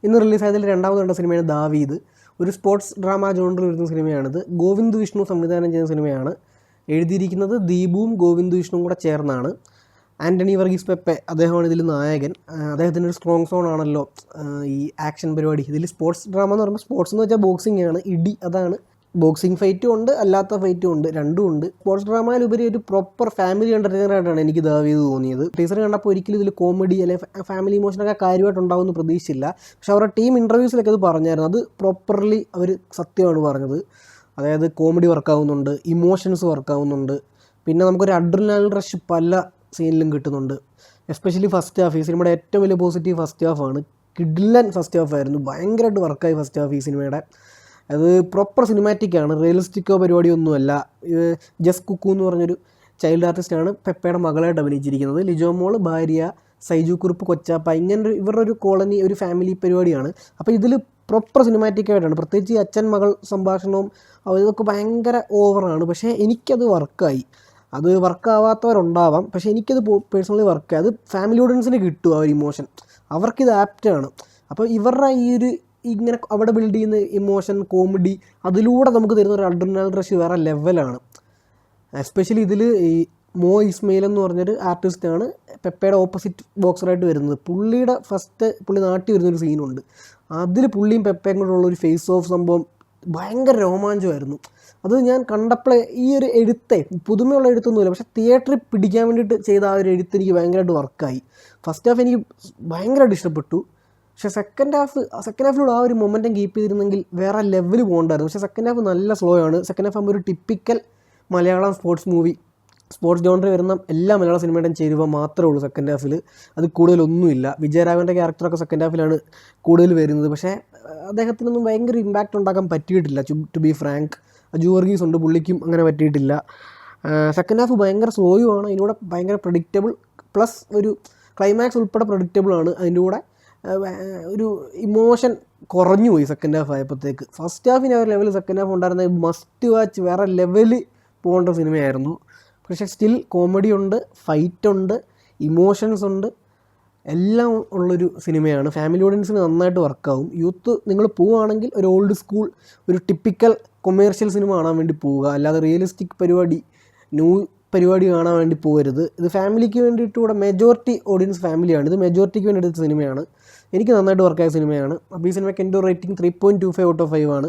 ഇന്ന് റിലീസായതിൽ രണ്ടാമത് കണ്ട സിനിമയാണ് ദാവീദ്. ഒരു സ്പോർട്സ് ഡ്രാമ ജോണറിൽ വരുന്ന സിനിമയാണിത്. ഗോവിന്ദ് വിഷ്ണു സംവിധാനം ചെയ്യുന്ന സിനിമയാണ്. എഴുതിയിരിക്കുന്നത് ദീപുവും ഗോവിന്ദ് വിഷ്ണുവും കൂടെ ചേർന്നാണ്. ആൻ്റണി വർഗീസ് പെപ്പെ അദ്ദേഹമാണ് ഇതിൽ നായകൻ. അദ്ദേഹത്തിൻ്റെ ഒരു സ്ട്രോങ് സോൺ ആണല്ലോ ഈ ആക്ഷൻ പരിപാടി. ഇതിൽ സ്പോർട്സ് ഡ്രാമ എന്ന് പറയുമ്പോൾ സ്പോർട്സ് എന്ന് വെച്ചാൽ ബോക്സിംഗ് ആണ്, ഇടി, അതാണ്. ബോക്സിംഗ് ഫൈറ്റും ഉണ്ട്, അല്ലാത്ത ഫൈറ്റും ഉണ്ട്, രണ്ടും ഉണ്ട്. സ്പോർട്സ് ഡ്രാമയിലുപരി ഒരു പ്രോപ്പർ ഫാമിലി എൻ്റർടൈനറായിട്ടാണ് എനിക്ക് ദാവീദ് തോന്നിയത്. ടീച്ചർ കണ്ടപ്പോൾ ഒരിക്കലും ഇതിൽ കോമഡി അല്ലെങ്കിൽ ഫാമിലി ഇമോഷനൊക്കെ കാര്യമായിട്ടുണ്ടാവുമെന്ന് പ്രതീക്ഷിച്ചില്ല. പക്ഷെ അവരുടെ ടീം ഇൻ്റർവ്യൂസിലൊക്കെ അത് പറഞ്ഞായിരുന്നു. അത് പ്രോപ്പർലി അവർ സത്യമാണ് പറഞ്ഞത്. അതായത് കോമഡി വർക്കാവുന്നുണ്ട്, ഇമോഷൻസ് വർക്കാവുന്നുണ്ട്, പിന്നെ നമുക്കൊരു അഡ്രിനാലിൻ റഷ് പല സീനിലും കിട്ടുന്നുണ്ട്. Especially first half. ഈ സിനിമയുടെ ഏറ്റവും വലിയ പോസിറ്റീവ് ഫസ്റ്റ് ഹാഫാണ്. കിഡിലൻ ഫസ്റ്റ് ഹാഫ് ആയിരുന്നു. ഭയങ്കരമായിട്ട് വർക്കായി ഫസ്റ്റ് ഹാഫ് ഈ സിനിമയുടെ. അത് പ്രോപ്പർ സിനിമാറ്റിക്കാണ്, റിയലിസ്റ്റിക്കോ പരിപാടിയൊന്നുമല്ല. ജസ് കുക്കു എന്ന് പറഞ്ഞൊരു ചൈൽഡ് ആർട്ടിസ്റ്റാണ് പെപ്പയുടെ മകളായിട്ട് അഭിനയിച്ചിരിക്കുന്നത്. ലിജോ മോൾ ഭാര്യ, സൈജു കുറുപ്പ് കൊച്ചാപ്പ, ഇങ്ങനെ ഇവരുടെ ഒരു കോളനി, ഒരു ഫാമിലി പരിപാടിയാണ്. അപ്പോൾ ഇതിൽ പ്രോപ്പർ സിനിമാറ്റിക്കായിട്ടാണ്. പ്രത്യേകിച്ച് ഈ അച്ഛൻ മകൾ സംഭാഷണവും അതൊക്കെ ഭയങ്കര ഓവറാണ്. പക്ഷേ എനിക്കത് വർക്കായി. അത് വർക്കാവാത്തവരുണ്ടാവാം, പക്ഷേ എനിക്കത് പേഴ്സണലി വർക്കായി. അത് ഫാമിലി ഓഡിയൻസിന് കിട്ടും ആ ഒരു ഇമോഷൻ. അവർക്കിത് ആപ്റ്റാണ്. അപ്പോൾ ഇവരുടെ ഈ ഒരു ഇങ്ങനെ അവിടെ ബിൽഡ് ചെയ്യുന്ന ഇമോഷൻ, കോമഡി, അതിലൂടെ നമുക്ക് തരുന്ന ഒരു അഡ്രിനാലിൻ റഷ് വേറെ ലെവലാണ്. എസ്പെഷ്യലി ഇതിൽ ഈ മോ ഇസ്മയിൽ എന്ന് പറഞ്ഞൊരു ആർട്ടിസ്റ്റാണ് പെപ്പയുടെ ഓപ്പോസിറ്റ് ബോക്സറായിട്ട് വരുന്നത്. പുള്ളി നാട്ടി വരുന്നൊരു സീനുണ്ട്. അതിൽ പുള്ളിയും പെപ്പയും കൂടെയുള്ളൊരു ഫേസ് ഓഫ് സംഭവം ഭയങ്കര രോമാഞ്ചമായിരുന്നു. അത് ഞാൻ കണ്ടപ്പോഴേ ഈ ഒരു എഴുത്തെ പുതുമയുള്ള എഴുത്തൊന്നുമില്ല, പക്ഷേ തിയേറ്ററിൽ പിടിക്കാൻ വേണ്ടിയിട്ട് ചെയ്ത ആ ഒരു എഴുത്ത് എനിക്ക് ഭയങ്കരമായിട്ട് വർക്കായി. ഫസ്റ്റ് ഹാഫ് എനിക്ക് ഭയങ്കരമായിട്ട് ഇഷ്ടപ്പെട്ടു. പക്ഷേ സെക്കൻഡ് ഹാഫിലൂടെ ആ ഒരു മൊമെൻറ്റം കീപ്പ് ചെയ്തിരുന്നെങ്കിൽ വേറെ ലെവൽ പോകണ്ടായിരുന്നു. പക്ഷേ സെക്കൻഡ് ഹാഫ് നല്ല സ്ലോ ആണ്. സെക്കൻഡ് ഹാഫ് ആകുമ്പോൾ ഒരു typical Malayalam sports movie, sports ജോണറിൽ വരുന്ന എല്ലാ മലയാള സിനിമയുടെയും ചേരുവ മാത്രമേ ഉള്ളൂ സെക്കൻഡ് ഹാഫിൽ. അത് കൂടുതലൊന്നുമില്ല. വിജയരാഘവൻ്റെ ക്യാരക്ടറൊക്കെ സെക്കൻഡ് ഹാഫിലാണ് കൂടുതൽ വരുന്നത്. പക്ഷേ അദ്ദേഹത്തിനൊന്നും ഭയങ്കര ഇമ്പാക്റ്റ് ഉണ്ടാക്കാൻ പറ്റിയിട്ടില്ല. To be frank, Aju Varghese ഉണ്ട്, പുള്ളിക്കും അങ്ങനെ പറ്റിയിട്ടില്ല. സെക്കൻഡ് ഹാഫ് ഭയങ്കര സ്ലോയും ആണ്. അതിലൂടെ ഭയങ്കര പ്രഡിക്റ്റബിൾ, പ്ലസ് ഒരു ക്ലൈമാക്സ് ഉൾപ്പെടെ പ്രഡിക്റ്റബിളാണ്. അതിൻ്റെ കൂടെ ഒരു ഇമോഷൻ കുറഞ്ഞു പോയി സെക്കൻഡ് ഹാഫ് ആയപ്പോഴത്തേക്ക്. ഫസ്റ്റ് ഹാഫിന് ഒരു ലെവൽ സെക്കൻഡ് ഹാഫ് ഉണ്ടായിരുന്ന മസ്റ്റ് വാച്ച്, വേറെ ലെവല് പോകേണ്ട സിനിമയായിരുന്നു. പക്ഷേ സ്റ്റിൽ കോമഡി ഉണ്ട്, ഫൈറ്റ് ഉണ്ട്, ഇമോഷൻസ് ഉണ്ട്, എല്ലാം ഉള്ളൊരു സിനിമയാണ്. ഫാമിലി ഓഡിയൻസിന് നന്നായിട്ട് വർക്കാവും. യൂത്ത് നിങ്ങൾ പോവുകയാണെങ്കിൽ ഒരു ഓൾഡ് സ്കൂൾ, ഒരു ടിപ്പിക്കൽ കൊമേഴ്ഷ്യൽ സിനിമ കാണാൻ വേണ്ടി പോവുക, അല്ലാതെ റിയലിസ്റ്റിക് പരിപാടി, ന്യൂ പരിപാടി കാണാൻ വേണ്ടി പോകരുത്. ഇത് ഫാമിലിക്ക് വേണ്ടിയിട്ട് കൂടെ മെജോറിറ്റി ഓഡിയൻസ് ഫാമിലിയാണ്. ഇത് മെജോറിറ്റിക്ക് വേണ്ടി എടുത്ത സിനിമയാണ്. എനിക്ക് നന്നായിട്ട് വർക്കായ സിനിമയാണ്. അപ്പോൾ ഈ സിനിമയ്ക്ക് എൻ്റെ റേറ്റിംഗ് 3.25 ഔട്ട് ഓഫ് 5 ആണ്.